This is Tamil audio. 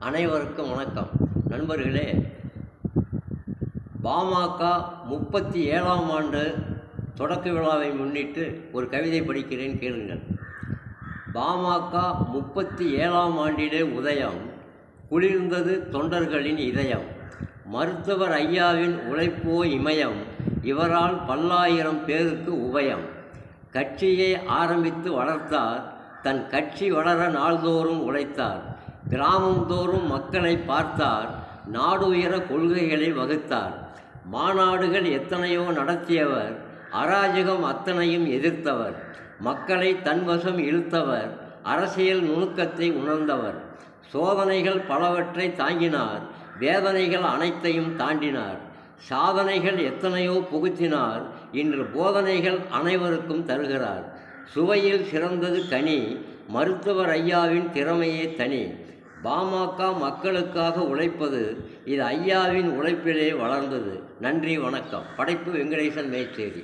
அனைவருக்கும் வணக்கம். நண்பர்களே, பாமக 37ஆம் ஆண்டு தொடக்க விழாவை முன்னிட்டு ஒரு கவிதை படிக்கிறேன், கேளுங்கள். பாமக 37ஆம் ஆண்டிலே உதயம், குளிர்ந்தது தொண்டர்களின் இதயம். மருத்துவர் ஐயாவின் உழைப்போ இமயம், இவரால் பல்லாயிரம் பேருக்கு உபயம். கட்சியை ஆரம்பித்து வளர்த்தார், தன் கட்சி வளர நாள்தோறும் உழைத்தார். கிராமந்தோறும் மக்களை பார்த்தார், நாடுயர கொள்கைகளை வகுத்தார். மாநாடுகள் எத்தனையோ நடத்தியவர், அராஜகம் அத்தனையும் எதிர்த்தவர். மக்களை தன்வசம் இழுத்தவர், அரசியல் நுணுக்கத்தை உணர்ந்தவர். சோதனைகள் பலவற்றை தாங்கினார், வேதனைகள் அனைத்தையும் தாண்டினார். சாதனைகள் எத்தனையோ புகுத்தினார், இன்று போதனைகள் அனைவருக்கும் தருகிறார். சுவையில் சிறந்தது கனி, மருத்துவர் ஐயாவின் திறமையே தனி. பாமக மக்களுக்காக உழைப்பது, இது ஐயாவின் உழைப்பிலே வளர்ந்தது. நன்றி, வணக்கம். படைப்பு வெங்கடேசன் மேச்சேரி.